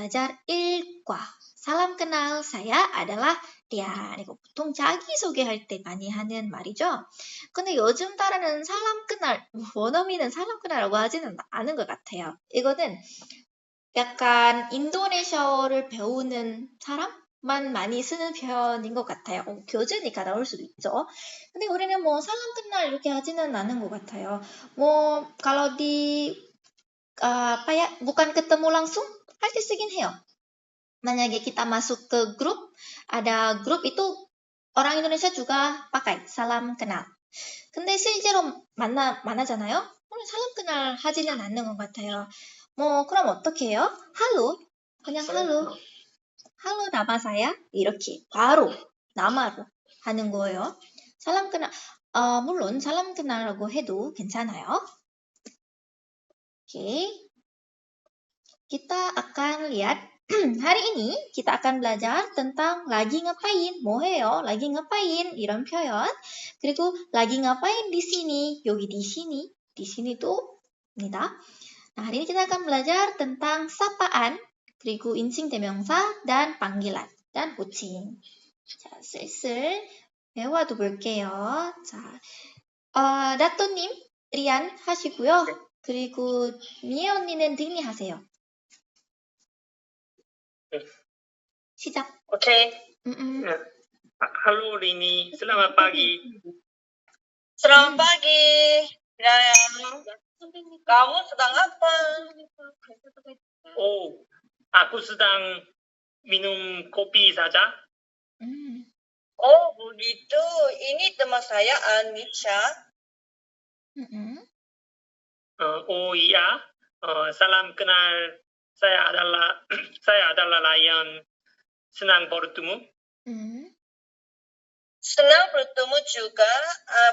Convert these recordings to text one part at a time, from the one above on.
belajar il과. Salam kenal, saya adalah Dian. 이거 보통 자기소개할 때 많이 하는 말이죠. 근데 요즘 따라는 사람 그날, 원어민은 사람 그날이라고 하지는 않은 것 같아요. 이거는 약간 인도네시아어를 배우는 사람만 많이 쓰는 표현인 것 같아요. 교재니까 나올 수도 있죠. 근데 우리는 뭐 사람 끝날 이렇게 하지는 않은 것 같아요. 뭐 kalau di apa ya, bukan ketemu langsung pasti 쓰긴 해요. 만약에 kita masuk ke grup, ada grup itu orang Indonesia juga pakai salam kenal. 근데 실제로 만나잖아요? 오늘 사람 kenal 하지는 않는 것 같아요. 뭐 그럼 어떻게 해요? 할로, 그냥 할로, 할로 nama saya 이렇게 바로 남아로 하는 거예요. 사람 kenal, 물론 사람 kenal라고 해도 괜찮아요. Oke, kita akan lihat hari ini kita akan belajar tentang lagi ngapain, 뭐해요, lagi ngapain 이런 표현. 그리고 lagi ngapain di sini, 여기 di sini 또입니다. Nah, hari ini kita akan belajar tentang sapaan, 그리고 인칭 대명사 dan panggilan dan 호칭. 자, 슬슬 외워도 볼게요. 자, 나또님, 리안 하시고요. 그리고 미애 언니는 등리 하세요. 시작. Oke. Halo Rini, selamat pagi. Selamat pagi. Ryan. Kamu sedang apa? Oh, aku sedang minum kopi saja. Oh, begitu. Ini teman saya, Anissa. Oh iya, salam kenal. Saya adalah Ryan. Senang bertemu. Senang bertemu juga.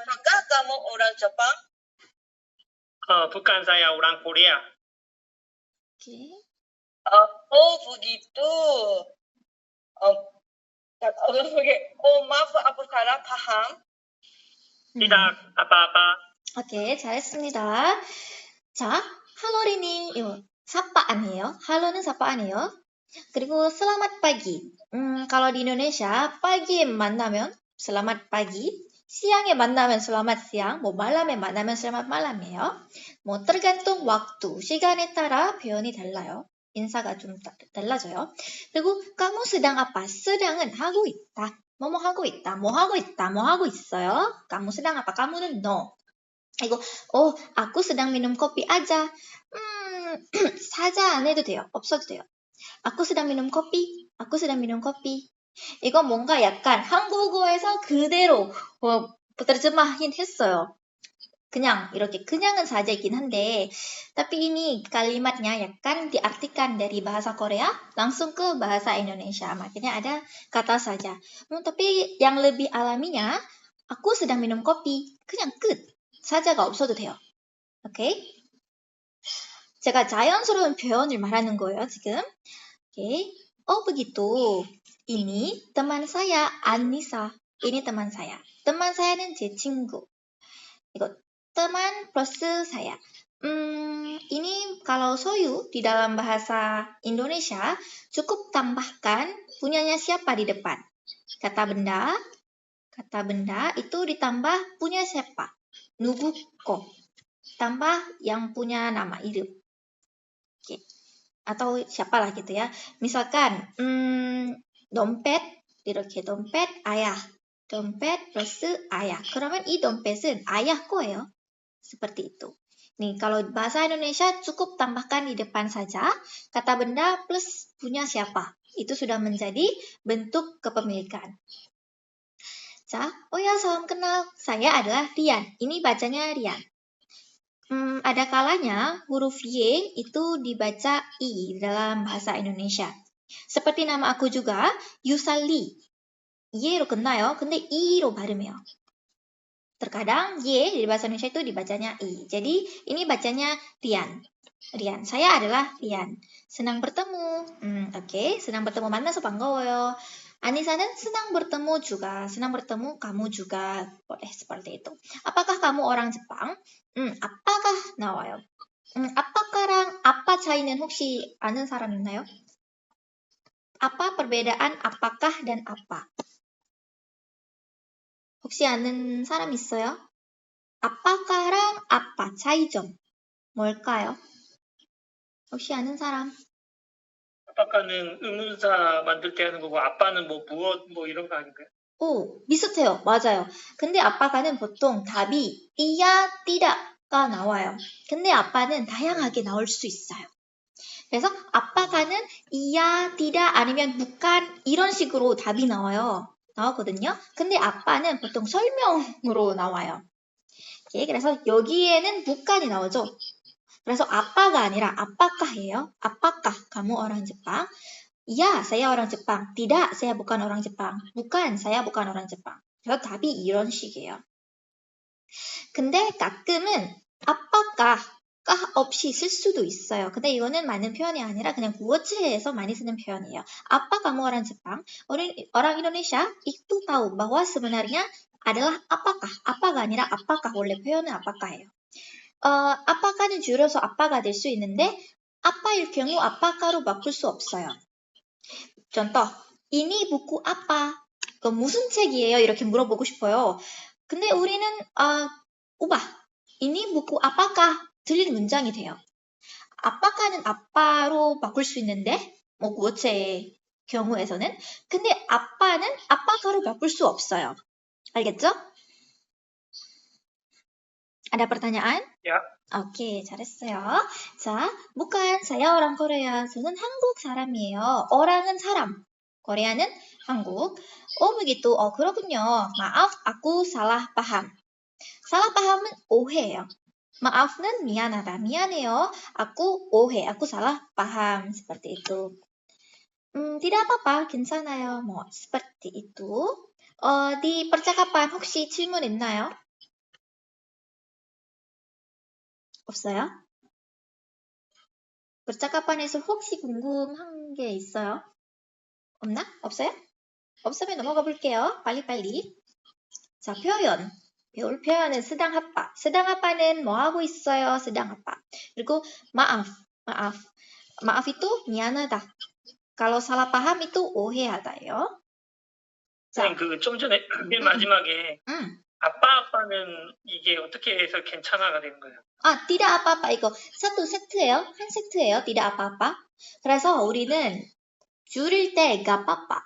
Apakah kamu orang Jepang? Bukan, saya orang Korea. Oke. Oh, begitu. Maaf, aku salah paham. Tidak apa-apa. Oke, 잘했습니다. 자, 할로리니, 이거 사파안이에요. 할로는 사파안이에요. 그리고 selamat pagi. kalau di Indonesia, pagi에 만나면 selamat pagi, siang에 만나면 selamat siang, 뭐 malam에 만나면 selamat malam이에요. 뭐 tergantung waktu, 시간에 따라 표현이 달라요. 인사가 좀 달라져요. 그리고 kamu sedang apa? sedang은 하고 있다. 뭐뭐 하고 있다. 뭐 하고 있다. 뭐 하고 있어요. kamu sedang apa? kamu는 no. 이거 aku sedang minum kopi aja. 사자 안 해도 돼요. 없어도 돼요. aku sedang minum kopi. aku sedang minum kopi. 이거 뭔가 약간 한국어에서 그대로 terjemahin 했어요. 그냥 이렇게 그냥은 사자이긴 한데 tapi ini kalimatnya 약간 diartikan dari bahasa Korea langsung ke bahasa Indonesia. makanya ada kata saja. tapi yang lebih alaminya aku sedang minum kopi. 그냥 끝. 사자가 없어도 돼요. 오케이? 제가 자연스러운 표현을 말하는 거예요, 지금. 오케이. begitu. Ini teman saya, Anissa. Ini teman saya. teman saya는 제 친구. 이거 teman plus saya. Ini kalau soyu di dalam bahasa Indonesia cukup tambahkan punyanya siapa di depan. Kata benda itu ditambah punya siapa. 누구거. tambah yang punya nama i름. Oke. Atau siapalah gitu ya. Misalkan dompet 이렇게 dompet ayah. dompet plus ayah. 그러면 이 dompet은 ayah 거예요. seperti itu. Nih, kalau bahasa Indonesia cukup tambahkan di depan saja kata benda plus punya siapa. Itu sudah menjadi bentuk kepemilikan. 자, salam kenal. Saya adalah Rian. Ini bacanya Rian. Ada kalanya huruf Y itu dibaca I dalam bahasa Indonesia. seperti nama aku juga, Yusali. Y로 끝나요. 근데 I로 발음해요. terkadang Y di bahasa Indonesia itu dibacanya I. Jadi ini bacanya Rian. Rian. Saya adalah Rian. senang bertemu. Oke. senang bertemu 만나서 반가워요. Anisa는 senang bertemu juga. senang bertemu kamu juga. boleh seperti itu. Apakah kamu orang Jepang? apakah 나와요. apakah랑 apa 차이는 혹시 아는 사람 있나요? apa perbedaan apakah dan apa? 혹시 아는 사람 있어요? apakah랑 apa, 차이점 뭘까요? 혹시 아는 사람? 아빠는 의문사 만들 때 하는 거고 아빠는 뭐 무엇 뭐 이런 거 아닌가요? 오, 비슷해요. 맞아요. 근데 아빠가는 보통 답이 띠야, 띠다가 나와요. 근데 아빠는 다양하게 나올 수 있어요. 그래서 아빠가는 이야, 띠다 아니면 북한 이런 식으로 답이 나오거든요. 근데 아빠는 보통 설명으로 나와요. 오케이, 그래서 여기에는 북한이 나오죠. 그래서 아빠가 아니라 apakah예요. apakah kamu orang Jepang? Iya, saya orang Jepang. Tidak, saya bukan orang Jepang. Bukan, saya bukan orang Jepang. 그래서 답이 이런 식이에요. 근데 가끔은 apakah 없이 쓸 수도 있어요. 근데 이거는 맞는 표현이 아니라 그냥 구어체에서 많이 쓰는 표현이에요. Apa kamu orang Jepang? Orang Indonesia itu tahu bahwa sebenarnya adalah apakah. apa가 아니라 apakah. 원래 표현은 apakah예요. apakah는 줄여서 apa가 될 수 있는데 apa일 경우 apakah로 바꿀 수 없어요. contoh, ini buku apa? 무슨 책이에요? 이렇게 물어보고 싶어요. 근데 우리는 ubah. ini buku apakah? 들릴 문장이 돼요. apakah는 apa로 바꿀 수 있는데 뭐 구어체의 경우에서는 근데 apa는 apakah로 바꿀 수 없어요. 알겠죠? Ada pertanyaan? 야, 오케이, 잘했어요. 자, bukan saya orang Korea. 저는 한국 사람이에요. orang은 사람, Korea는 한국. begitu. 그렇군요. Maaf, aku salah paham. salah paham은 오해예요. maaf는 미안하다. 미안해요. aku 오해, aku salah paham. seperti itu. tidak apa-apa, 괜찮아요. 뭐 seperti itu. di percakapan 혹시 질문 있나요? 없어요? percakapan에서 혹시 궁금한 게 있어요? 없나? 없어요? 없으면 넘어가 볼게요. 빨리빨리. 자, 표현. 배울 표현은 sedang apa. sedang apa는 뭐 하고 있어요? sedang apa. 그리고 maaf. maaf itu 미안하다. kalau salah paham itu 오해하다예요. 자, 선생님 좀 전에 맨 마지막에 아빠는 이게 어떻게 해서 괜찮아가 되는 거예요? tidak apa-apa 이거 satu 세트예요. 한 세트예요. tidak apa-apa. 그래서 우리는 줄일 때 nggak apa-apa.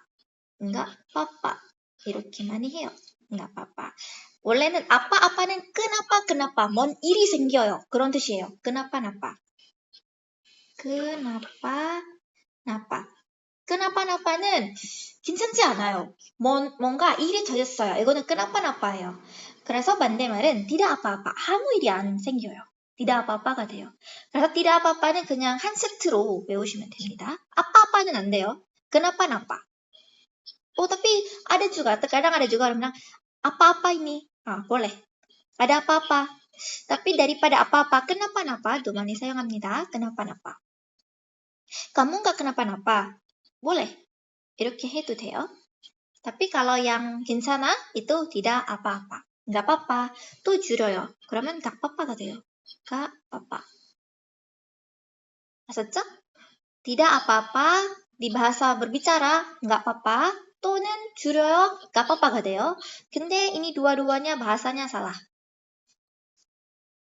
nggak apa-apa. 이렇게 많이 해요. nggak apa-apa. 원래는 아빠는 kenapa 뭔 일이 생겨요. 그런 뜻이에요. kenapa 나빠는 괜찮지 않아요. 뭔가 일이 터졌어요. 이거는 kenapa 나빠예요. 그래서 반대말은 tidak apa-apa. 아무 일이 안 생겨요. tidak apa-apa가 돼요. 그래서 tidak apa-apa는 그냥 한 세트로 외우시면 됩니다. apa-apa는 안 돼요. kenapa napa. tapi ada juga, terkadang ada juga orang bilang apa-apa ini. boleh. ada apa-apa. tapi daripada apa-apa, kenapa-napa 많이 사용합니다. kenapa-napa. kamu nggak kenapa-napa. boleh. 이렇게 해도 돼요. tapi kalau yang 괜찮아 itu tidak apa-apa. nggak apa-apa. 또 줄여요. 그러면 nggak apa-apa가 돼요. nggak apa-apa. 아셨죠? tidak apa-apa di bahasa berbicara nggak apa-apa 또는 줄여요 nggak apa-apa가 돼요. 근데 ini dua-duanya bahasanya salah.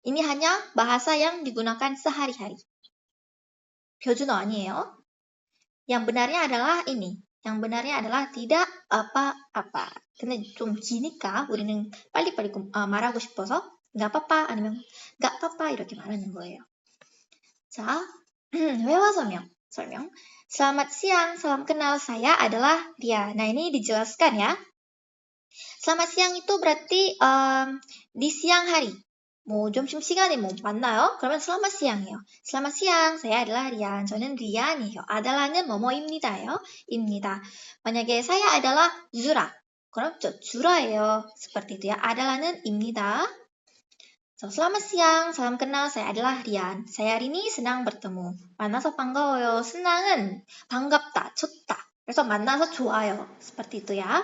ini hanya bahasa yang digunakan sehari-hari. 표준어 아니에요. yang benarnya adalah ini. yang benarnya adalah tidak apa-apa. 근데 좀 기니까 우리는 빨리빨리 말하고 싶어서 nggak apa-apa 아니면 nggak apa-apa 이렇게 말하는 거예요. 자, 회화 설명. Selamat siang, salam kenal, saya adalah Ria. Nah, ini dijelaskan ya. Selamat siang itu berarti di siang hari. 뭐 점심시간에 뭐 만나요? 그러면 selamat siang이에요. selamat siang, saya adalah Rian. 저는 리안이에요. adalah는 뭐뭐입니다예요. 입니다. 만약에 saya adalah Zura. 그럼 저 Zura예요. seperti itu ya. adalah는 입니다. selamat siang, salam kenal, saya adalah Rian. saya hari ini senang bertemu. 만나서 반가워요. senang은 반갑다, 좋다. 그래서 만나서 좋아요. seperti itu ya.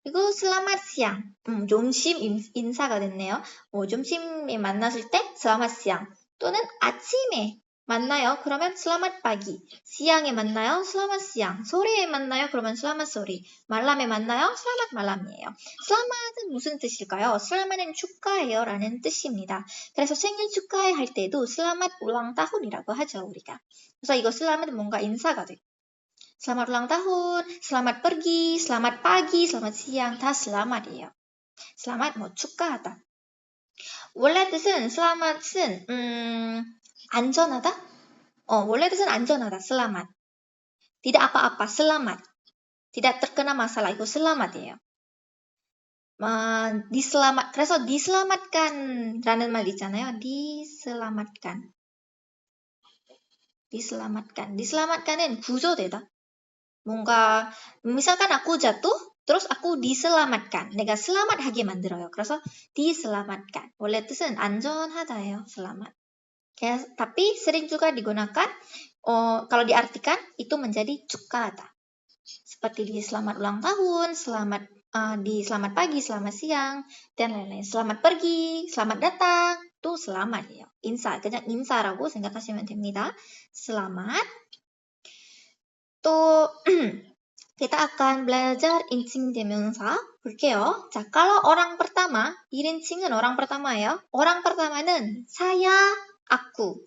그리고 selamat siang. 점심 인사가 됐네요. 점심에 만났을 때 selamat siang. 또는 아침에 만나요? 그러면 selamat pagi. siang에 만나요? selamat siang. 소리에 만나요? 그러면 selamat sore. 말람에 만나요? selamat malam이에요. selamat은 무슨 뜻일까요? selamat은 축하해요 라는 뜻입니다. 그래서 생일 축하해 할 때도 selamat ulang tahun이라고 하죠, 우리가. 그래서 이거 selamat은 뭔가 인사가 돼요. selamat ulang tahun, selamat pergi, selamat pagi, selamat siang, 다 selamat이에요. selamat 뭐 축하하다. 원래 뜻은 selamat은 안전하다? 원래 뜻은 안전하다, selamat. Tidak apa-apa, selamat. Tidak terkena masalah, itu selamat이에요. 그래서 diselamatkan라는 말 있잖아요. diselamatkan은 구조되다. 뭔가 misalkan aku jatuh, terus aku diselamatkan. 내가 selamat하게 만들어요. 그래서 diselamatkan. 원래 뜻은 안전하다예요, selamat. Tapi sering juga digunakan kalau diartikan itu menjadi 축하하다. Seperti di selamat ulang tahun, di selamat pagi, selamat siang, dan lain-lain. Selamat pergi, selamat datang, itu selamat ya. 인사, 그냥 인사라고 생각하시면 됩니다. Selamat. 또 kita akan belajar 인칭 대명사 볼게요. 자, kalau orang pertama, 1인칭은 orang pertama ya. Orang pertama는 saya, aku.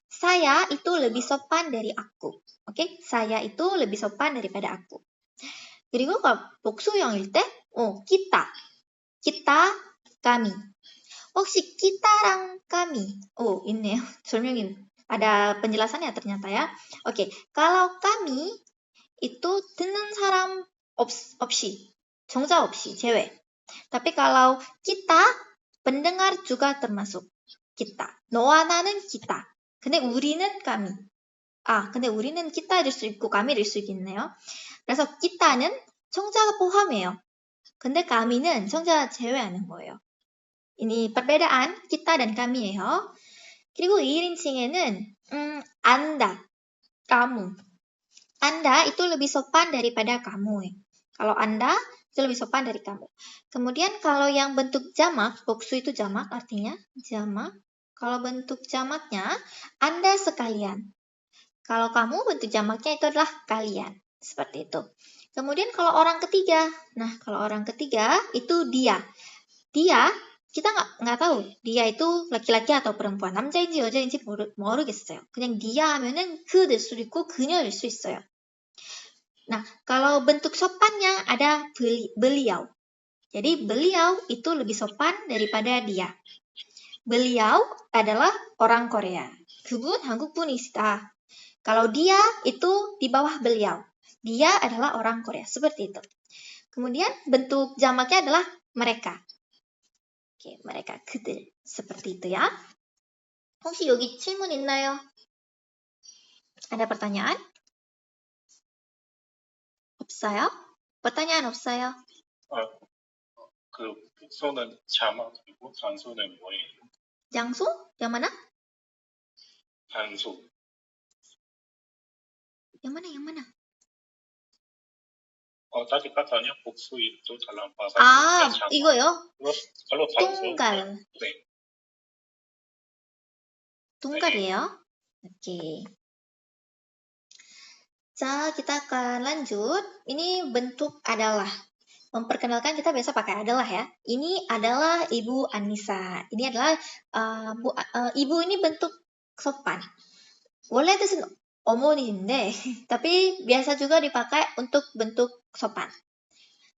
Saya itu lebih sopan dari aku. Oke? Saya itu lebih sopan daripada aku. 그리고 복수형일 때, kita. kita, kami. 혹시 kita랑 kami? 있네요. 설명이 ada penjelasannya ternyata ya. Oke, kalau kami itu 듣는 사람 없이, 정자 없이, 제외. Tapi kalau kita, pendengar juga termasuk kita. 너와 나는 kita. 근데 우리는 kami. 근데 우리는 기타일 수 있고 가미일 수 있겠네요. 그래서 기타는 청자가 포함해요. 근데 가미는 청자 제외하는 거예요. ini perbedaan kita dan kami예요. 그리고 1인칭에는 anda, kamu. anda itu lebih sopan daripada kamu. kalau anda itu lebih sopan dari kamu. Kemudian kalau yang bentuk jamak, boksu itu jamak artinya jamak. Kalau bentuk jamaknya anda sekalian. Kalau kamu bentuk jamaknya itu adalah kalian. Seperti itu. Kemudian kalau orang ketiga. Nah, kalau orang ketiga itu dia. Dia, kita nggak tahu. Dia itu laki-laki atau perempuan. 남자인지 여자인지 모르겠어요. 그냥 dia 하면은 그 될 수도 있고 그녀일 수 있어요. Nah, kalau bentuk sopannya ada beliau. Jadi beliau itu lebih sopan daripada dia. Beliau adalah orang Korea. 그분 한국분이시다. Kalau dia itu di bawah beliau. Dia adalah orang Korea. Seperti itu. Kemudian bentuk jamaknya adalah mereka. Oke, mereka. 그들. Seperti itu ya. 혹시 여기 질문 있나요? Ada pertanyaan? 없어요? pertanyaan 없어요? 그 복소는 자막이고 단소는 뭐예요? 장소? yang mana? 단소. yang mana? tadi katanya 복수 itu dalam bahasa 이거요? kalau 단소 똥갈. 네. 똥갈이에요? Oke. 자, kita akan lanjut. Ini bentuk adalah. Memperkenalkan kita biasa pakai adalah ya. Ini adalah Ibu Anissa. Ini adalah Ibu ini bentuk sopan. 원래 뜻은 어머니인데, tapi biasa juga dipakai untuk bentuk sopan.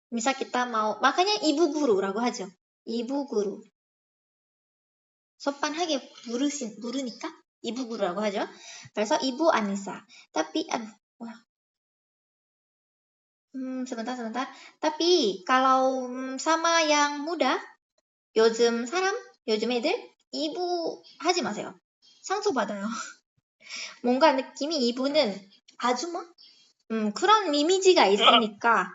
misal kita mau, makanya ibu guru라고 하죠. 이부 guru. 소pan하게 부르니까 이부 guru라고 하죠. 그래서 Ibu Anissa. Tapi sebentar. Tapi kalau sama yang muda, 요즘 애들 이부 하지 마세요. 상처받아요. 뭔가 느낌이 이부는 아주머? 그런 이미지가 있으니까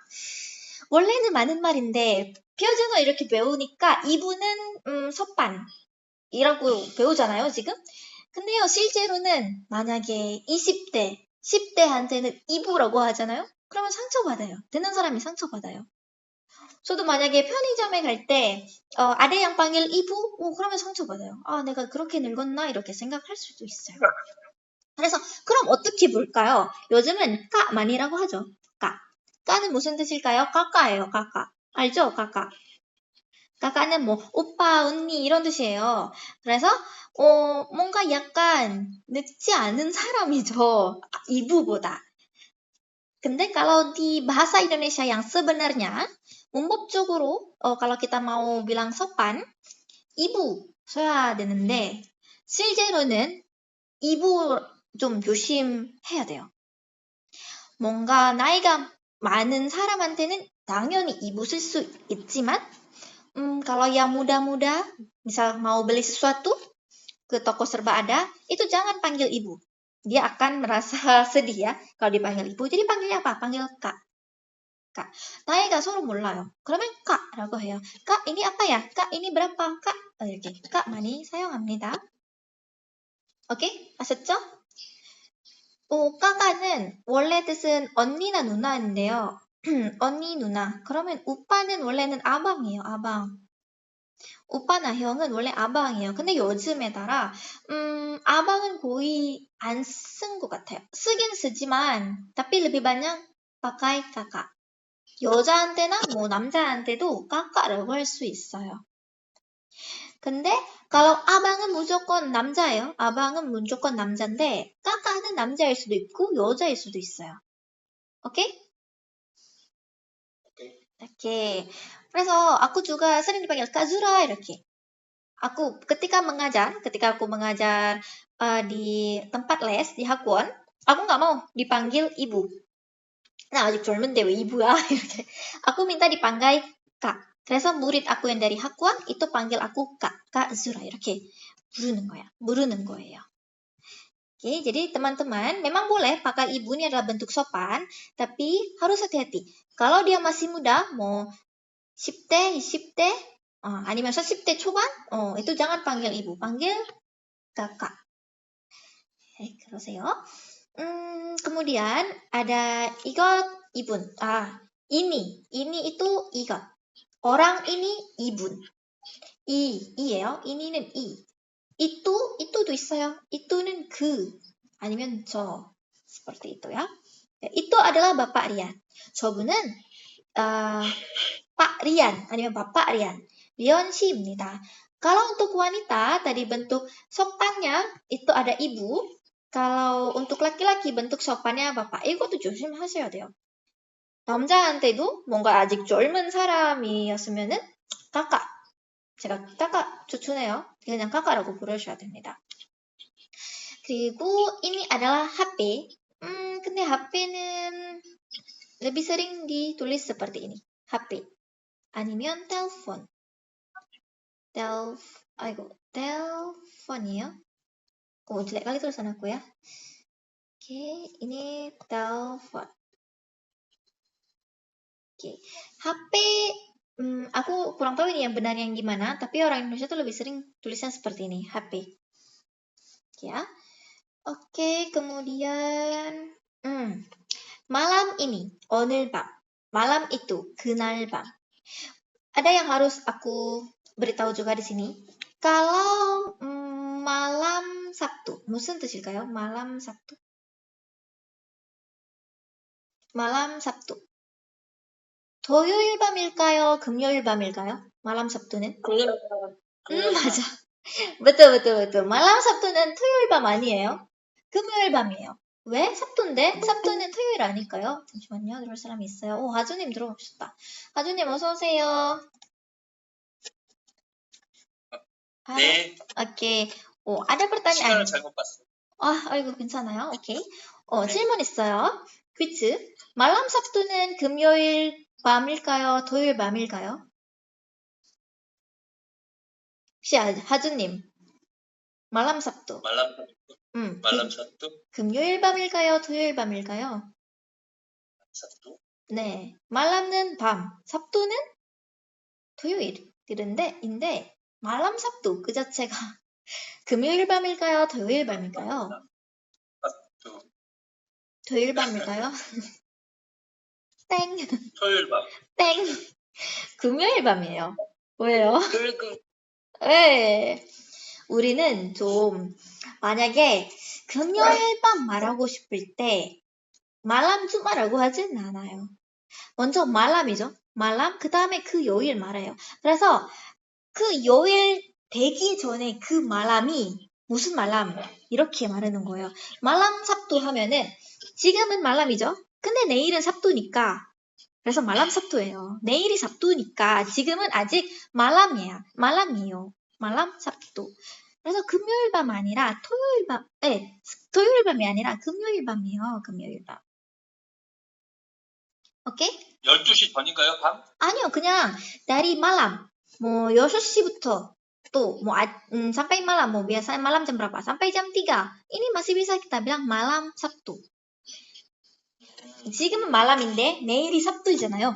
원래는 많은 말인데 표준어 이렇게 배우니까 이부는 소pan이라고 배우잖아요, 지금. 근데요, 실제로는 만약에 20대, 10대한테는 이부라고 하잖아요? 그러면 상처받아요. 듣는 사람이 상처받아요. 저도 만약에 편의점에 갈 때 ada yang panggil ibu, 그러면 상처받아요. 내가 그렇게 늙었나? 이렇게 생각할 수도 있어요. 그래서 그럼 어떻게 부를까요? 요즘은 까만이라고 하죠. 까. 까는 무슨 뜻일까요? 까까예요. 까까. 알죠? 까까. 까까는 뭐 오빠, 언니 이런 뜻이에요. 그래서 뭔가 약간 늙지 않은 사람이죠. 이브보다. 근데 kalau di bahasa Indonesia yang sebenarnya, 문법적으로 kalau kita mau bilang sopan, 이브 써야 되는데 실제로는 이브 좀 조심해야 돼요. 뭔가 나이가 많은 사람한테는 당연히 이브 쓸 수 있지만 kalau yang muda-muda, misal mau beli sesuatu ke toko serba ada, itu jangan panggil ibu. Dia akan merasa sedih ya kalau dipanggil ibu. Jadi panggilnya apa? Panggil kak. Kak. 나이가 서로 몰라요. 그러면 kak라고 해요. kak ini apa ya? kak ini berapa? kak 이렇게 kak 많이 사용합니다. 오케이? 아셨죠? 까까는 원래 뜻은 언니나 누나인데요. 언니, 누나. 그러면 오빠는 원래는 아방이에요. 아방. 오빠나 형은 원래 아방이에요. 근데 요즘에 따라 아방은 거의 안 쓴 것 같아요. 쓰긴 쓰지만 tapi lebih banyak pakai kakak. 여자한테나 뭐 남자한테도 까까라고 할 수 있어요. 근데 kalau 아방은 무조건 남자예요. 아방은 무조건 남자인데 까까는 남자일 수도 있고 여자일 수도 있어요. 오케이? 오케이. 그래서 aku juga sering dipanggil Kak Zura 이렇게. ketika aku mengajar di tempat les di Hakwon, aku nggak mau dipanggil ibu. Nah, 아직 젊은데 왜 이부야? 이렇게. Aku minta dipanggil kak. 그래서 murid aku yang dari Hakwon itu panggil aku Kak Zura 이렇게 부르는 거예요. Oke, jadi teman-teman memang boleh pakai ibu ini adalah bentuk sopan, tapi harus hati-hati. Kalau dia masih muda, mau 10대, 20대, 아니면 40대 초반, itu jangan panggil ibu, panggil kakak. 그러세요. kemudian ada igot, ibun. ini itu igot. Orang ini ibun. 이예요. 이니는 이. 이또도 있어요. 이또는 그. 아니면 저. seperti itu ya. Itu adalah Bapak Rian. 저분은 Pak Rian, 아니면 Bapak Rian. Rian 씨입니다. Kalau untuk wanita, tadi bentuk sopannya itu ada ibu. Kalau untuk laki-laki bentuk sopannya bapak. 이것도 조심하셔야 돼요. 남자한테도 뭔가 아직 젊은 사람이었으면은 까까. 제가 까까 추천해요. 그냥 까까라고 부르셔야 됩니다. 그리고 ini adalah HP. 근데 HP는 lebih sering ditulis seperti ini. HP. 아니면 telepon. telepon이에요. jelek kali tulisan aku ya. Oke, ini telepon. Oke, HP, aku kurang tahu ini yang benar yang gimana, tapi orang Indonesia tuh lebih sering tulisnya seperti ini, HP. Ya. Oke, kemudian malam ini, 오늘 밤. Malam itu, 그날 밤. Ada yang harus aku beritahu juga di sini. Kalau malam Sabtu, 무슨 뜻일까요? malam Sabtu. malam Sabtu. 토요일 밤일까요? 금요일 밤일까요? malam Sabtu는? 금요일 밤. 맞아. betul. malam Sabtu는 토요일 밤 아니에요. 금요일 밤이에요. 왜? 삽도인데? 삽도는 토요일 아닐까요? 잠시만요. 들어올 사람이 있어요. 하주님 들어오셨다. 하주님 어서 오세요. 네. 오케이. ada pertanyaan. 시간을 잘못 봤어요. 아이고 괜찮아요. 오케이. 질문 있어요. 퀴즈. malam Sabtu는 금요일 밤일까요? 토요일 밤일까요? 혹시 하주님. malam Sabtu. malam Sabtu. 금요일 밤일까요? 토요일 밤일까요? Sabtu. 네. malam는 밤, Sabtu는 토요일인데 malam Sabtu 그 자체가 금요일 밤일까요? 토요일 밤일까요? Sabtu. 토요일 밤일까요? 땡. 토요일 밤. 땡. 금요일 밤이에요. 왜요? 토요일 금 네. 우리는 좀 만약에 금요일 밤 말하고 싶을 때 말람 주마라고 하진 않아요. 먼저 말람이죠. 말람, 그 다음에 그 요일 말해요. 그래서 그 요일 되기 전에 그 말람이 무슨 말람? 이렇게 말하는 거예요. 말람 삽도 하면은 지금은 말람이죠. 근데 내일은 삽도니까 그래서 말람 삽도예요. 내일이 삽도니까 지금은 아직 말람이에요. 말람 삽도. 그래서 금요일 밤 아니라 토요일 밤, 토요일 밤이 아니라 금요일 밤이에요. 금요일 밤. 오케이? 12시 전인가요, 밤? 아니요, 그냥 dari malam. 뭐 6시부터 또 뭐 sampai malam, mau biasanya malam jam berapa? Sampai jam 3. Ini masih bisa kita bilang malam Sabtu. 지금은 malam인데 내일이 삽도이잖아요.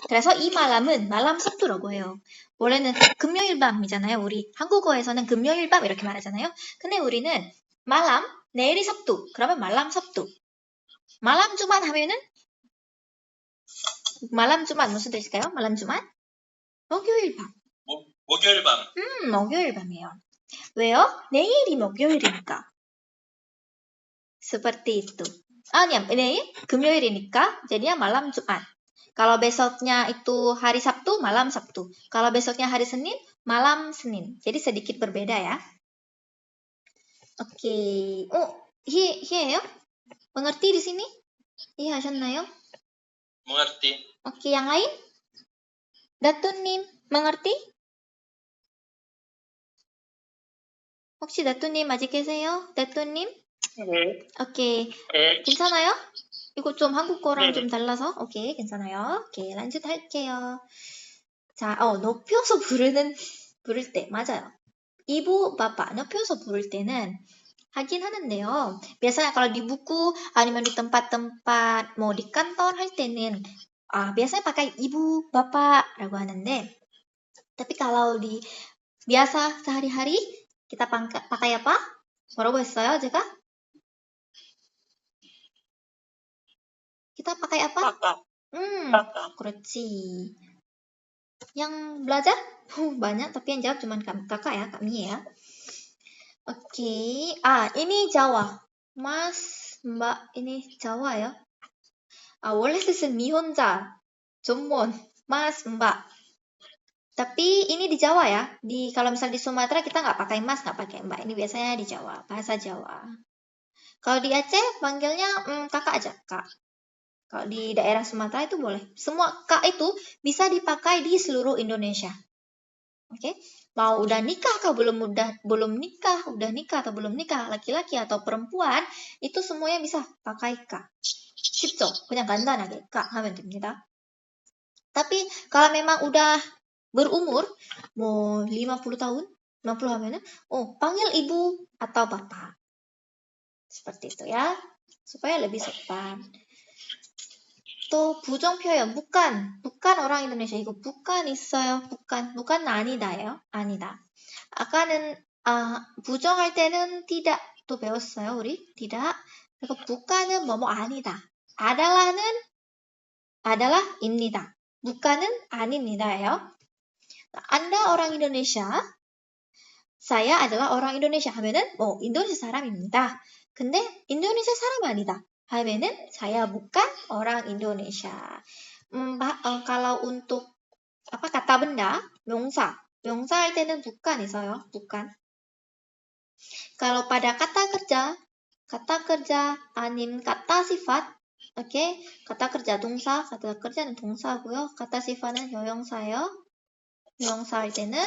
그래서 이 malam은 malam Sabtu라고 해요. 원래는 금요일 밤이잖아요. 우리 한국어에서는 금요일 밤 이렇게 말하잖아요. 근데 우리는 malam, 내일이 삽도. 그러면 malam Sabtu. malam Jumat 하면은 malam Jumat 무슨 뜻일까요? malam Jumat? 목요일 밤. 목요일 밤. 목요일 밤이에요. 왜요? 내일이 목요일이니까. Seperti itu. A니야, 내일 금요일이니까 jadinya malam Jumat. Kalau besoknya itu hari Sabtu, malam Sabtu. Kalau besoknya hari Senin, malam Senin. Jadi sedikit berbeda ya. Oke. 이해해요? mengerti di sini? 이해하셨나요? mengerti. Oke, yang lain? 다뚜님, mengerti? 혹시 다뚜님 아직 계세요? 다뚜님? 네. 오케이. 네. 괜찮아요? 이거 좀 한국어랑 네. 좀 달라서? 오케이, 괜찮아요. 오케이, 란짓 할게요. 자, 높여서 부를 때, 맞아요. 이부, 바빠, 높여서 부를 때는 하긴 하는데요. biasanya kalau di buku, 아니면 di tempat-tempat, mau di kantor 할 때는, biasanya pakai ibu, bapak라고 하는데, tapi kalau di biasa sehari-hari, kita pakai apa? 뭐라고 했어요, 제가? kita pakai apa? kakak. 그렇지. Yang belajar? banyak, tapi yang jawab cuma kakak ya, kami ya. Oke. ini Jawa. Mas, Mbak, ini Jawa ya. 원래 뜻은 미혼자, 존몬, Mas, Mbak. Tapi ini di Jawa ya. Kalau misal di Sumatera kita nggak pakai mas, nggak pakai mbak. Ini biasanya di Jawa, bahasa Jawa. Kalau di Aceh panggilnya kakak aja, kak. Kalau di daerah Sumatera itu boleh. Semua kak itu bisa dipakai di seluruh Indonesia. Oke? Mau udah nikah atau belum nikah, udah nikah atau belum nikah, laki-laki atau perempuan, itu semuanya bisa pakai kak. 쉽죠? 그냥 간단하게 kak 하면 됩니다. Tapi kalau memang udah berumur, mau 50 tahun, 60 하면은, panggil ibu atau bapak. Seperti itu ya, supaya lebih sopan. 또 부정 표현, bukan orang Indonesia. 이거 bukan 있어요. bukan 아니다예요. 아니다. 아까는 부정할 때는 tidak 또 배웠어요, 우리. tidak. 그리고 bukan은 뭐뭐 아니다. adalah,입니다. bukan은 아닙니다예요. Anda orang Indonesia, saya adalah orang Indonesia 하면은 Indonesia 사람입니다. 근데 Indonesia 사람 아니다 하면은 saya bukan orang Indonesia. kalau untuk kata benda, 명사 할 때는 bukan 있어요. bukan. Kalau pada kata kerja 아님 kata sifat, 오케이. kata kerja 동사, kata kerja는 동사고요. kata sifat은 형용사예요. 명사 할 때는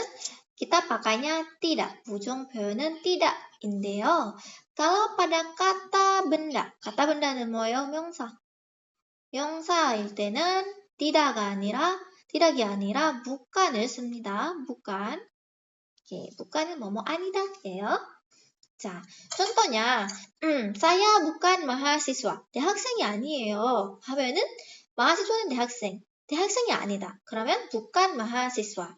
kita pakainya tidak. 부정 표현은 tidak인데요. kalau pada kata benda는 뭐예요? 명사일 때는 tidak이 아니라 bukan을 씁니다. bukan. bukan은 뭐뭐 아니다예요. 자, contohnya, saya bukan mahasiswa. 대학생이 아니에요. 하면은 mahasiswa는 대학생이 아니다. 그러면 bukan mahasiswa.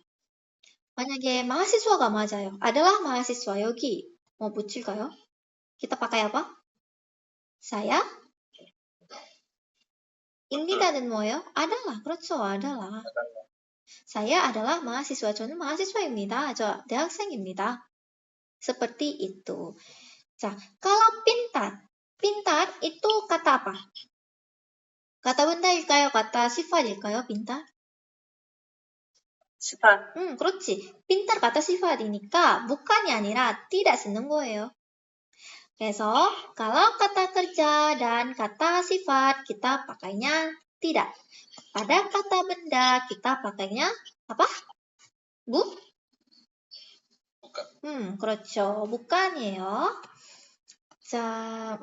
만약에 mahasiswa가 맞아요. adalah mahasiswa. 여기 뭐 붙일까요? kita pakai apa? saya 입니다는 뭐예요? adalah. 그렇죠. adalah. saya adalah mahasiswa. 저는 mahasiswa입니다. 저 대학생입니다. Seperti itu. 자, kalau pintar. pintar itu kata apa? kata benda일까요? kata sifat일까요? pintar? 스파. 그렇지. pintar kata sifat이니까 bukannya 아니라 tidak 쓰는 거예요. 그래서 kalau kata kerja dan kata sifat kita pakainya tidak. Pada kata benda kita pakainya apa? bukan. 그렇죠. bukan이에요. 자,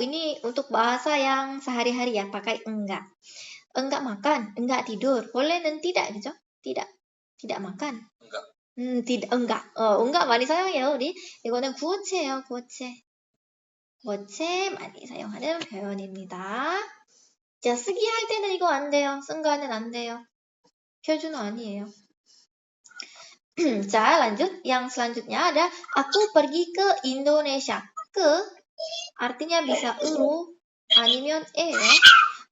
ini untuk bahasa yang sehari-hari ya, pakai enggak. Enggak makan, enggak tidur. Boleh는 tidak, 그죠? tidak. tidak makan. enggak. enggak. enggak 많이 사용해요, 우리. 이거는 구어체예요, 구어체. 구어체 많이 사용하는 표현입니다. 자, 쓰기 할 때는 이거 안 돼요. 쓴가는 안 돼요. 표준어 아니에요. 자, lanjut. Yang selanjutnya ada aku pergi ke Indonesia. ke artinya bisa 아니면 에요.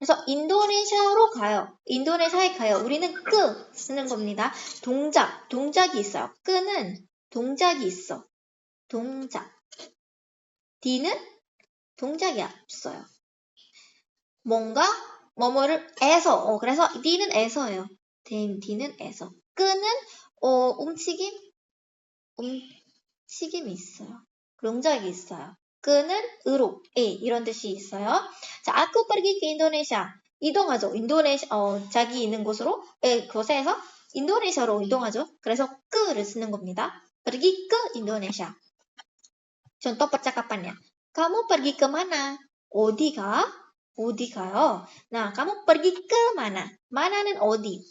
그래서 인도네시아로 가요. 인도네시아에 가요. 우리는 끄 쓰는 겁니다. 동작이 있어요. 끄는 동작이 있어. 동작. 디는 동작이 없어요. 뭔가 뭐뭐를 애서. 그래서 디는 애서예요. 디는 애서. 끄는 움직임이 있어요. 동작이 있어요. 끄는 으로, 이런 뜻이 있어요. 자, aku pergi ke Indonesia. 이동하죠. 자기 있는 곳으로, 곳에서 인도네시아로 이동하죠. 그래서 끄를 쓰는 겁니다. pergi ke Indonesia. contoh percakapannya. kamu pergi ke mana? 어디 가요? Nah, kamu pergi ke mana? mana는 어디.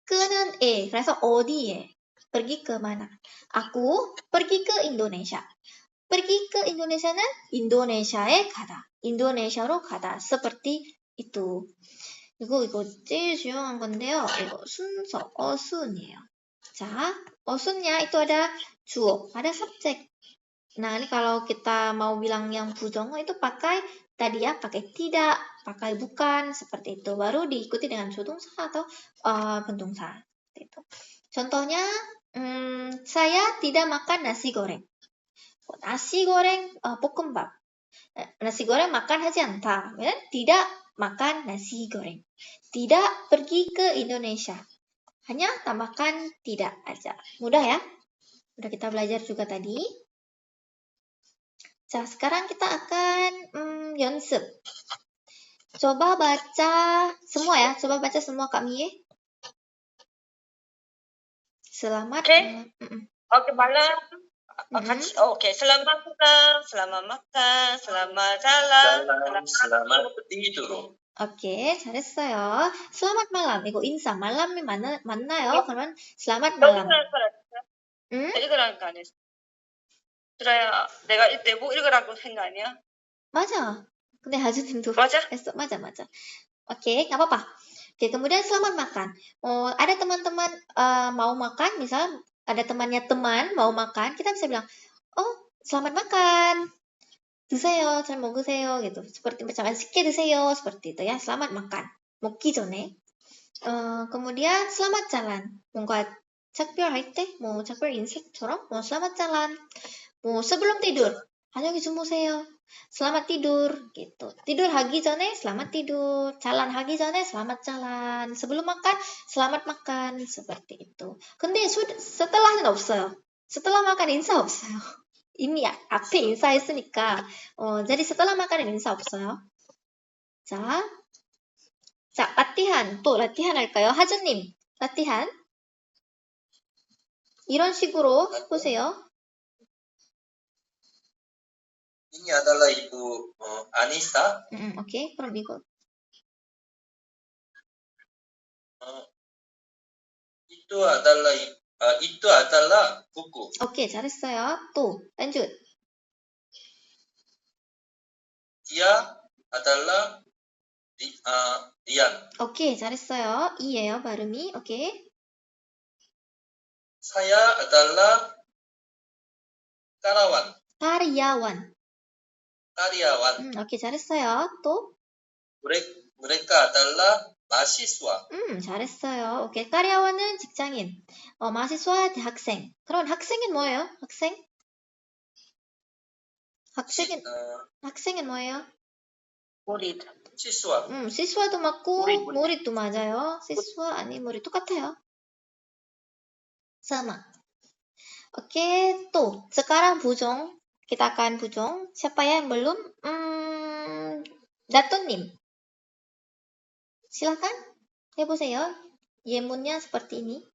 끄는 그래서 어디에. pergi ke mana? Aku pergi ke Indonesia. pergi ke Indonesia는 인도네시아에 가다. 인도네시아로 가다. seperti itu. 이거 제일 중요한 건데요. 이거 순서, 어순이에요. 자, 어순nya itu ada 주어, ada subjek. Nah, ini kalau kita mau bilang yang 부정어 itu pakai tadi ya, pakai tidak, pakai bukan, seperti itu. Baru diikuti dengan 조동사 atau pen동사. Seperti itu. Contohnya, saya tidak makan nasi goreng. nasi goreng 볶음밥. nasi goreng makan haji 않다. tidak makan nasi goreng. Tidak pergi ke Indonesia. Hanya tambahkan tidak aja. Mudah ya? Udah kita belajar juga tadi. 자, sekarang kita akan 연습. coba baca semua ya. coba baca semua Kak Mie. Selamat. Oke, malam. Oke, selamat malam, selamat makan, selamat jalan, selamat tidur. Oke, 잘했어요. selamat malam. 이거 인사. 말람이 맞나요? 그러면 selamat malam. 읽으라는 거 아니었어? 그래야 내가 내보 읽으라고 한 거 아니야? 맞아. 근데 하주님도 맞아? 했어. 맞아. Oke, nggak apa-apa. Oke, kemudian selamat makan. Ada teman-teman mau makan, misal ada temannya teman mau makan, kita bisa bilang, selamat makan. 드세요, 잘 먹으세요, gitu. Seperti macam 맛있게 드세요, seperti itu ya. Selamat makan. 먹기 전에. kemudian selamat jalan. 뭔가 작별할 때, 작별 인사처럼, selamat jalan. sebelum tidur, 안녕히 주무세요. selamat tidur, gitu. tidur 하기 전에 selamat tidur. jalan 하기 전에 selamat jalan. sebelum makan, selamat makan. seperti itu. 근데 setelah는 없어요. setelah makan 인사 없어요. 이미 앞에 인사했으니까 jadi setelah makan 인사 없어요. 자, 라티한. 또 라티한 할까요? 하주님, 라티한. 이런 식으로 해보세요. Ini adalah Ibu Anissa. Oke, 그럼 이거. itu adalah buku. 오케이, 잘했어요. 또 lanjut. Dia adalah Dian. 오케이, 잘했어요. 이예요, 발음이. 오케이. Saya adalah karyawan. 오케이, 잘했어요. 또. Mereka adalah mahasiswa. 잘했어요. 오케이. karyawan은 직장인. mahasiswa 대학생. 그럼 학생은 뭐예요? 학생은 뭐예요? 무리. siswa. siswa도 맞고 무리. murid도 맞아요. siswa 아니 murid 똑같아요. sama. Oke, tuh. Sekarang bujong. Kita akan bujong. Siapa ya yang belum? Datunim. Silakan. 해보세요. 예문nya seperti ini.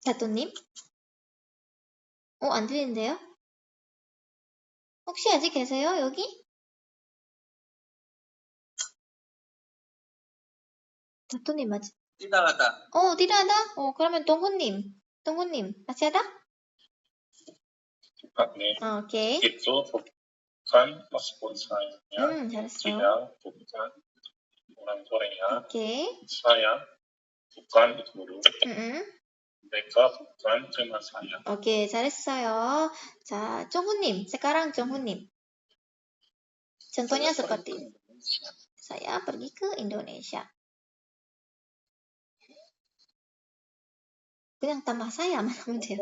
다토님? 안 들리는데요? 혹시 아직 계세요, 여기? 다토님 맞지? Tidak ada. tidak ada? 그러면 동훈님. masih ada? 네. 오케이. itu bukan paspor saya. 잘했어. Dia bukan orang Korea. 오케이. Saya bukan guru. Mereka bukan teman saya. 오케이, 잘했어요. 자, 정훈님. sekarang 정훈님. contohnya seperti ini. Saya pergi ke Indonesia. 그냥 tambah saya 하면 돼요.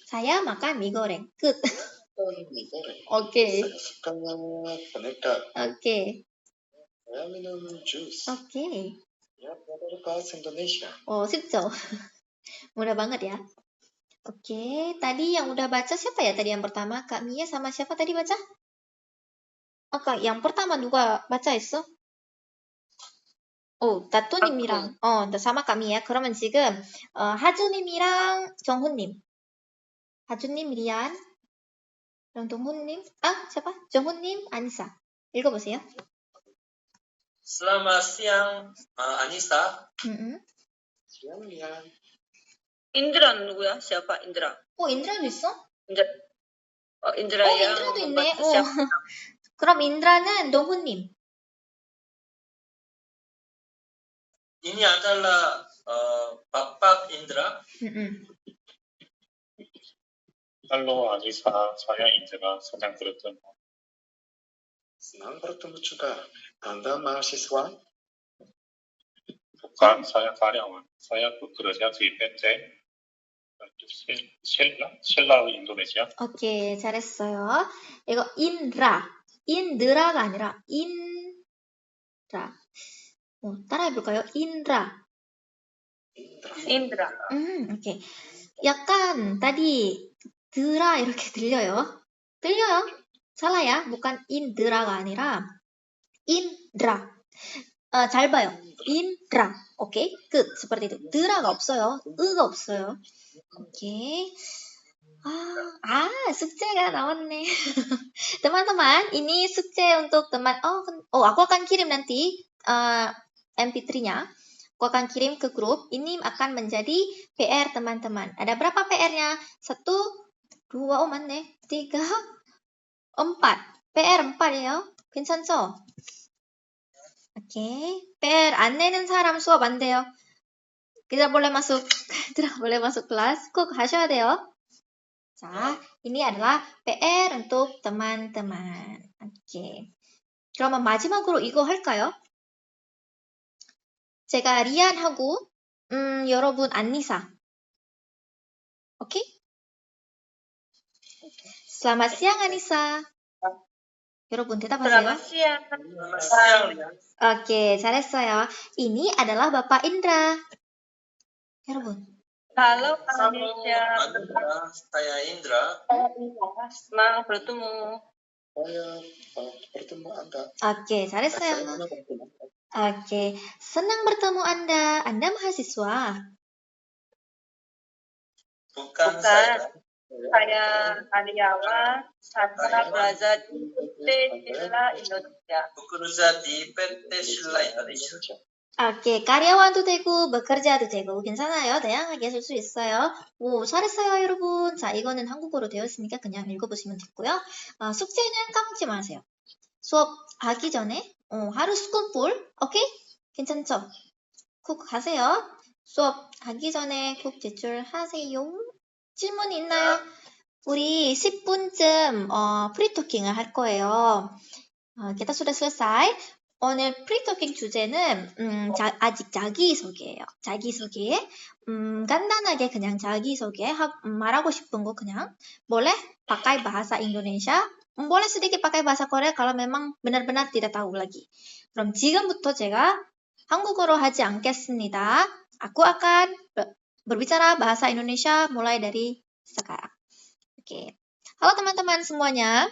saya makan mie goreng. 끝. 오케이. Saya suka pendekat. 오케이. Saya minum jus. 오케이. Ya, belajar bahasa Indonesia. 쉽죠? mudah banget ya. Oke, tadi yang udah baca siapa ya tadi yang pertama? Kak Mia sama siapa tadi baca? Kak, yang pertama 누가 baca 있어? 다토님이랑 sama Kak Mia. 그러면 지금 하주님이랑 정훈님. 하주님, 리안, 그럼 동훈님. siapa? 정훈님, 안isa. 읽어보세요. Selamat siang, Anissa. Siang, Lian. 인드라는 누구야? siapa 인드라? 인드라도 있어? 인드라야. 인드라도 있네. 그럼 인드라는 동훈님. Ini adalah Bapak Indra. Halo, Anissa. Saya Indra. Senang bertemu. Senang bertemu juga. Anda mahasiswa? Bukan, saya karyawan. Saya bekerja di PT Shell Indonesia. 오케이, 잘했어요. 이거 인드라가 아니라 인드라. 따라해볼까요? 인드라. 오케이. 약간 tadi 드라 이렇게 들려요. salah ya, bukan 인드라가 아니라 인드라. 잘 봐요. 인드라. 오케이, 끝. seperti itu. 드라가 없어요. 으가 없어요. 오케이. 숙제가 나왔네. teman-teman, ini 숙제 untuk teman. Aku akan kirim nanti MP3-nya. Aku akan kirim ke grup. Ini akan menjadi PR teman-teman. Ada berapa PR-nya? 1, 2, 맞네. 3, 4. PR 4이에요. 괜찮죠? 오케이. PR 안 내는 사람 수업 안 돼요. tidak boleh masuk kelas. 꼭 하셔야 돼요. 자, ini adalah PR untuk teman-teman. 오케이. 그러면 마지막으로 이거 할까요? 제가 리안하고 여러분 안니사. 오케이? Selamat siang Anissa. 여러분 대답하세요. Selamat siang. Selamat siang, Lian. Oke, 잘했어요. Ini adalah Bapak Indra. 여러분. Halo, Indonesia. Saya Indra. Senang bertemu. Saya bertemu Anda. Oke, 잘했어요. Oke, senang bertemu Anda. Anda mahasiswa? Bukan saya. Saya karyawan. Saya belajar di PT Shell Indonesia. Bekerja di PT Shell Indonesia. 오케이, karyawan도 되고 bekerja도 되고 괜찮아요. 다양하게 쓸 수 있어요. 잘했어요, 여러분. 자, 이거는 한국어로 되어 있으니까 그냥 읽어보시면 됐고요. 숙제는 까먹지 마세요. 수업하기 전에 하루 스쿨풀, 오케이? 괜찮죠? 꼭 하세요. 수업하기 전에 꼭 제출하세요. 질문 있나요? 우리 10분쯤 프리토킹을 할 거예요. kita sudah selesai. 오늘 프리토킹 주제는 아직 자기소개예요. 자기소개. 간단하게 그냥 자기소개 말하고 싶은 거 그냥 boleh pakai bahasa Indonesia, boleh sedikit pakai bahasa Korea kalau memang benar-benar tidak tahu lagi. 그럼 지금부터 제가 한국어로 하지 않겠습니다. Aku akan berbicara bahasa Indonesia mulai dari sekarang. Oke. Halo teman-teman semuanya.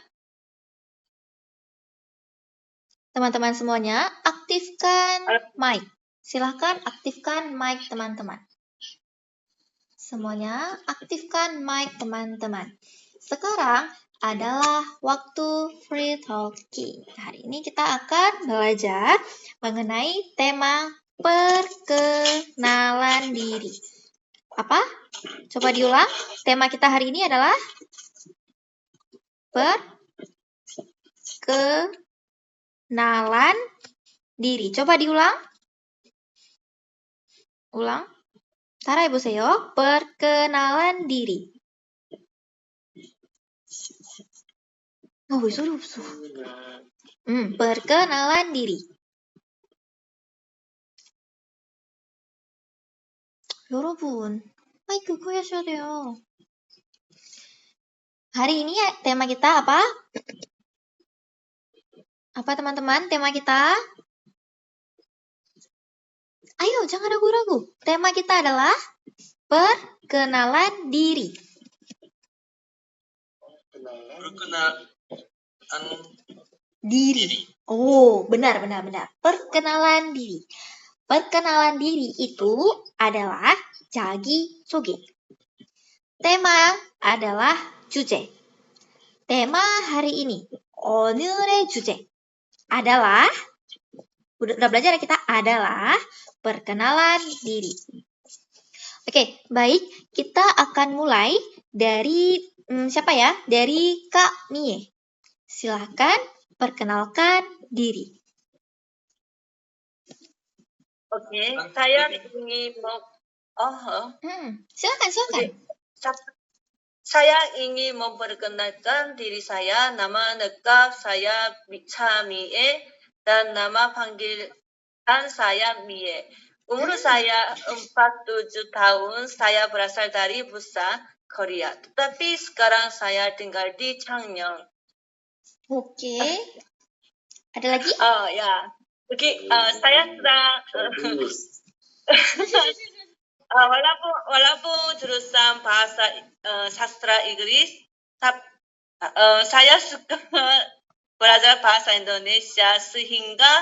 Teman-teman semuanya, aktifkan mic. Silahkan aktifkan mic teman-teman. Semuanya, aktifkan mic teman-teman. Sekarang adalah waktu free talking. Hari ini kita akan belajar mengenai tema perkenalan diri. Apa? Coba diulang. Tema kita hari ini adalah perkenalan diri. coba diulang. 우랑. 따라해보세요. perkenalan diri. 왜 소리 없어? perkenalan diri. 여러분, 마이크 거기 하셔야 돼요. Hari ini tema kita apa? Apa teman-teman tema kita? Ayo, jangan ragu-ragu. Tema kita adalah perkenalan diri. Perkenalan diri. Oh, benar. Perkenalan diri. Perkenalan diri itu adalah 자기소개. Tema adalah 주제. Tema hari ini, 오늘의 주제 adalah, udah belajar ya kita, adalah perkenalan diri. Oke, baik. Kita akan mulai dari siapa ya? Dari Kak Mie. Silahkan perkenalkan diri. Oke, saya ingin silakan. Saya ingin memperkenalkan diri saya. Nama lengkap saya Mie dan nama panggilan saya Mie. Umur saya 47 tahun. Saya berasal dari Busan, Korea. Tetapi sekarang saya tinggal di Changyeong. Oke. Ada lagi? Oh ya. Oke, saya sedang walaupun jurusan bahasa sastra Inggris, saya suka belajar bahasa Indonesia sehingga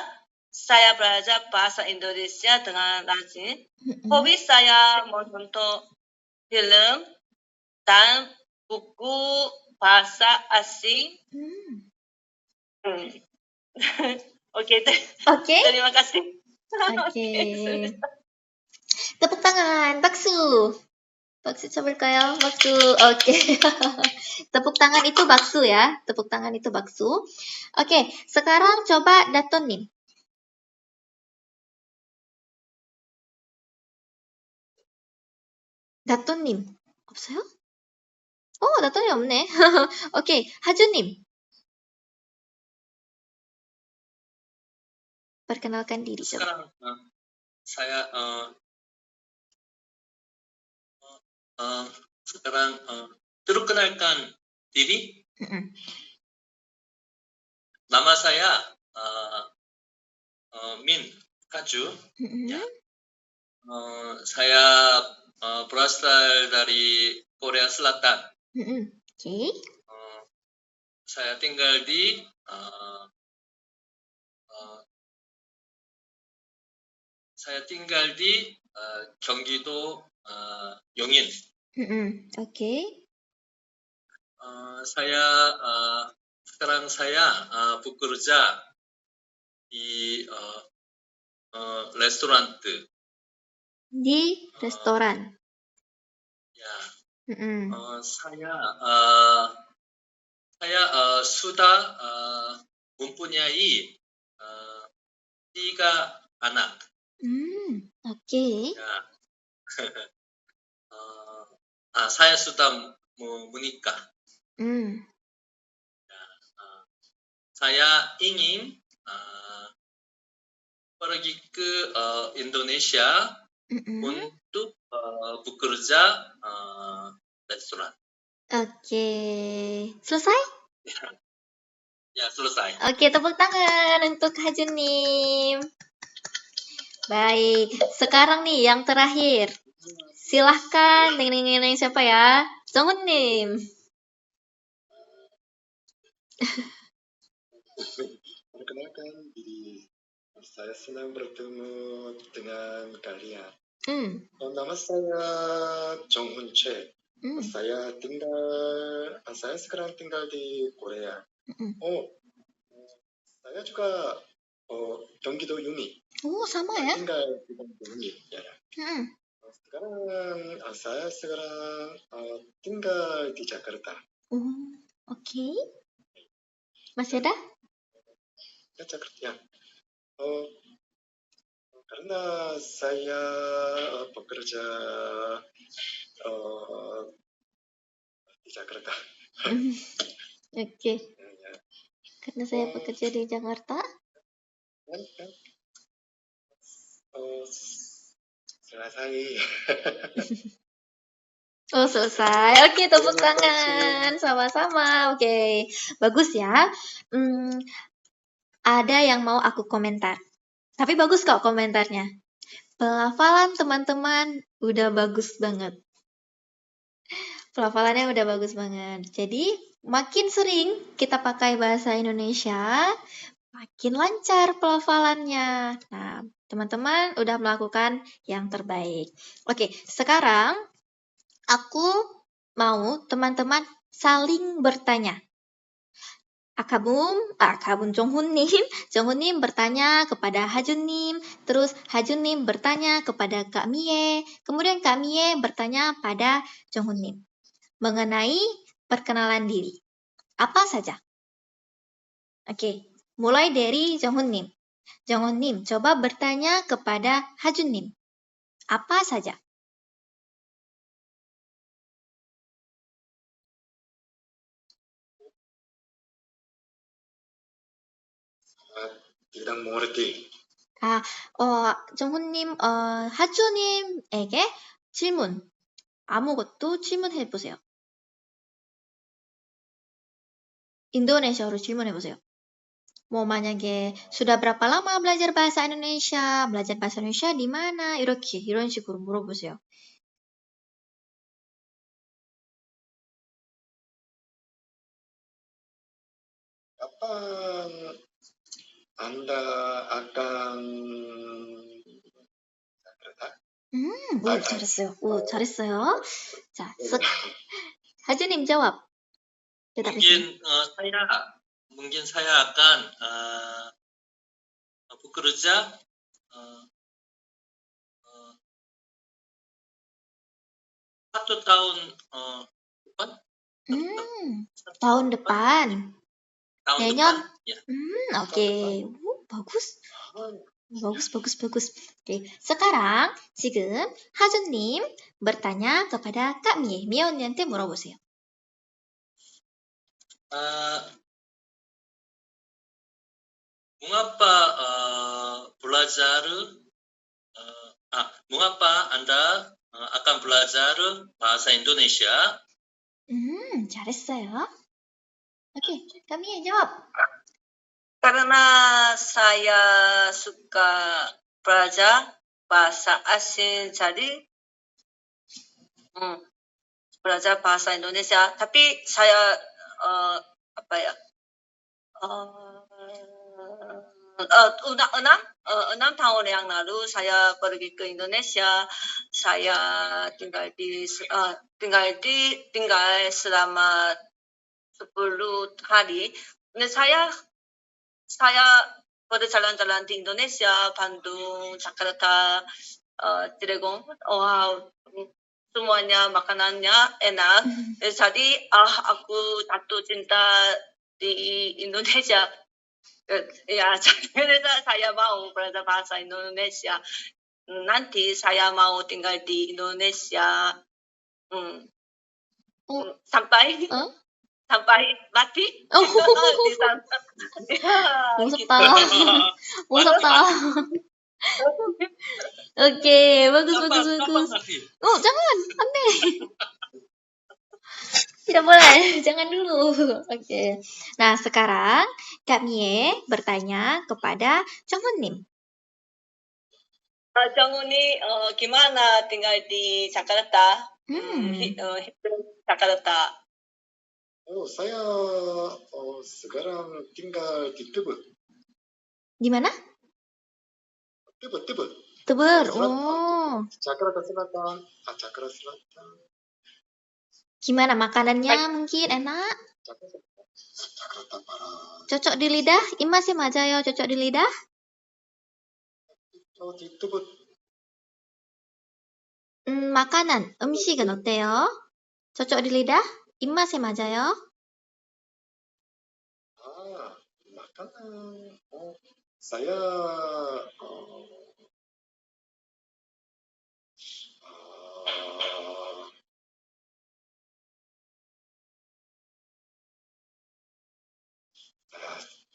saya belajar bahasa Indonesia dengan rajin. Hobi saya menonton film dan buku bahasa asing. Oke. Terima kasih. Oke. Tepuk tangan, baksu. Baksu 쳐볼까요? baksu. Oke. Tepuk tangan itu baksu ya. Tepuk tangan itu baksu. Oke, sekarang coba Daton님. 다또님 없어요? 다또님 없네. 오케이, 하주님. Perkenalkan diri. Sekarang sekarang perkenalkan diri. Nama saya Min Kaju. Ya. Saya berasal dari Korea Selatan. Oke. Saya tinggal di 경기도 용인. Oke. Sekarang saya bekerja di restoran. Di restoran. Ya. saya sudah mempunyai 3 anak. Oke. Ya. saya sudah menikah. saya ingin pergi ke Indonesia untuk bekerja restoran. Oke, selesai? Ya, selesai. Oke, tepuk tangan untuk Hajunim. Baik, sekarang nih yang terakhir. Silahkan, ding siapa ya? Jonghunim. Perkenalkan diri, saya senang bertemu dengan kalian. Nama saya Jonghun Che. Saya sekarang tinggal di Korea. Saya juga Gyeonggi-do Yumi. Oh, sama ya? Tinggal di Yumi. Ya. Saya sekarang tinggal di Jakarta. Oke. Masih ada? Ya, Jakarta. Ya. Karena saya bekerja di Jakarta. Oke. Karena saya bekerja di Jakarta. Selesai. Oh, selesai. Oke, tepuk tangan. Sama-sama. Oke. Bagus ya. Ada yang mau aku komentar. Tapi bagus kok komentarnya. Pelafalan teman-teman udah bagus banget. Pelafalannya udah bagus banget. Jadi, makin sering kita pakai bahasa Indonesia, makin lancar pelafalannya. Nah, teman-teman udah melakukan yang terbaik. Oke, sekarang aku mau teman-teman saling bertanya. Akabun Jonghunim bertanya kepada Hajunim, terus Hajunim bertanya kepada Kak Mie, kemudian Kak Mie bertanya pada Jonghunim mengenai perkenalan diri. Apa saja? Oke, mulai dari Jonghunim. Jonghunim, coba bertanya kepada Hajunim. Apa saja? Tidak mengerti. 정훈님, 하주님에게 질문, 아무것도 질문해보세요. 인도네시아로 질문해보세요. 뭐 만약에 sudah berapa lama belajar bahasa Indonesia di mana, 이런 식으로 물어보세요. Kapan Anda akan Jakarta? 잘했어요. 자, 하주님 jawab. Mungkin saya akan bekerja 1 tahun depan. tahun depan. Tahun depan. Ya. Oke. 바구스. Bagus. Oke, sekarang 지금 하준님 bertanya kepada Kak Mie. Mie 언니한테 물어보세요. Mengapa Anda akan belajar bahasa Indonesia? 잘했어요. Oke, Kak Mie jawab. Karena saya suka belajar bahasa asing, jadi belajar bahasa Indonesia. Tapi saya 6 tahun yang lalu saya pergi ke Indonesia. Saya tinggal selama 10 hari. Dan saya berjalan-jalan di Indonesia, Bandung, Jakarta, Cilegon. Semuanya makanannya enak. Jadi aku jatuh cinta di Indonesia. Ya, kira saya mau belajar bahasa Indonesia. Nanti saya mau tinggal di Indonesia sampai mati di sana. 무섭다. 무섭다. Oke, bagus, bagus, bagus. Oh, jangan, aneh. Tidak boleh, jangan dulu. Oke. Nah, sekarang Kak Mie bertanya kepada Jonghonim. 정훈이 gimana tinggal di Jakarta? Jakarta. Oh, saya sekarang tinggal di Tebet. Di mana? Tebet. Tebet. Selatan. Oh. Jakarta Selatan. Jakarta Selatan. Gimana makanannya mungkin enak? Jakarta Barat. Cocok di lidah? Masih 맞아요. Cocok di lidah? di Tebet. makanan, 음식은 어때요? cocok di lidah? 입맛에 맞아요? makanan. Saya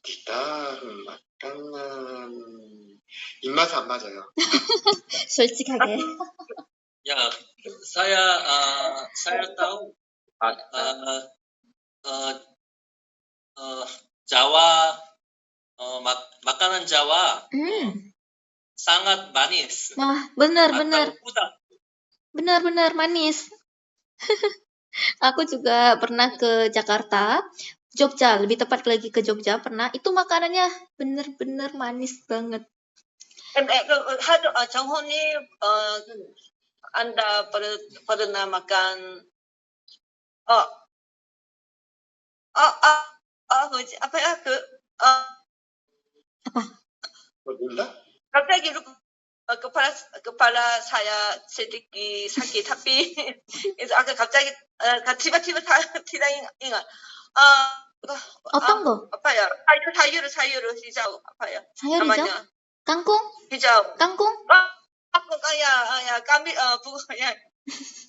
tidak makanan 입맛 안 맞아요. 솔직하게. Ya, saya tahu Jawa makanan Jawa sangat manis. Wah, benar. Atau Benar manis. Aku juga pernah ke Jakarta, Jogja, lebih tepat lagi ke Jogja pernah. Itu makanannya benar-benar manis banget. 정훈이 Anda pernah makan apa ya apa? 갑자기 kepala saya sedikit sakit tapi itu agak 갑자기 tiba-tiba tidak ingat 어떤 거? apa ya sayur hijau apa ya sayur namanya? hijau? Kangkung? hijau kangkung? kangkung ya kami bukannya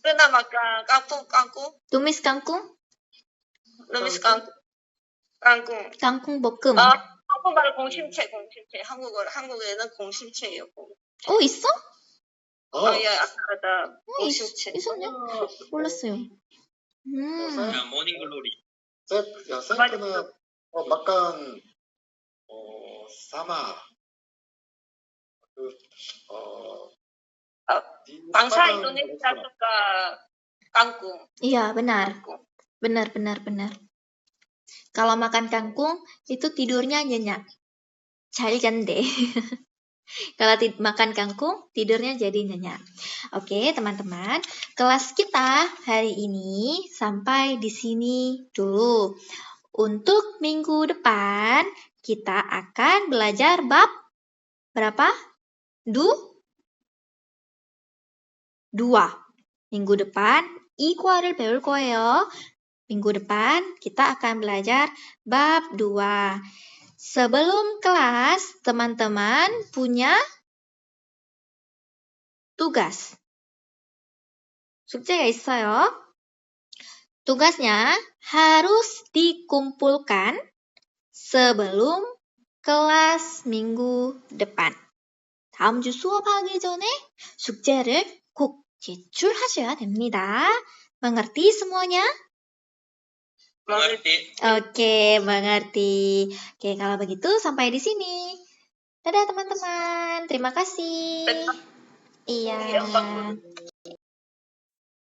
pernah makan kangkung tumis kangkung? kangkung 볶음. kangkung 바로 공심채 한국에는 공심채예요. 있어? 예, 아까 공심채. 있었네? 몰랐어요. 모닝글로리. saya pernah makan sama bangsa Indonesia suka kangkung. Iya, benar. Benar. Kalau makan kangkung itu tidurnya nyenyak. 잘 잔대. Kalau makan kangkung, tidurnya jadi nyenyak. Oke, teman-teman. Kelas kita hari ini sampai di sini dulu. Untuk minggu depan, kita akan belajar bab berapa? 2. Minggu depan, 이과를 배울 거예요. Minggu depan, kita akan belajar bab 2. Sebelum kelas, teman-teman punya tugas. 숙제가 있어요. Tugasnya harus dikumpulkan sebelum kelas minggu depan. 다음 주 수업하기 전에 숙제를 꼭 제출하셔야 됩니다. Mengerti semuanya? Mengerti. Oke, mengerti. Oke, kalau begitu sampai di sini. Dadah teman-teman. Terima kasih. Iya.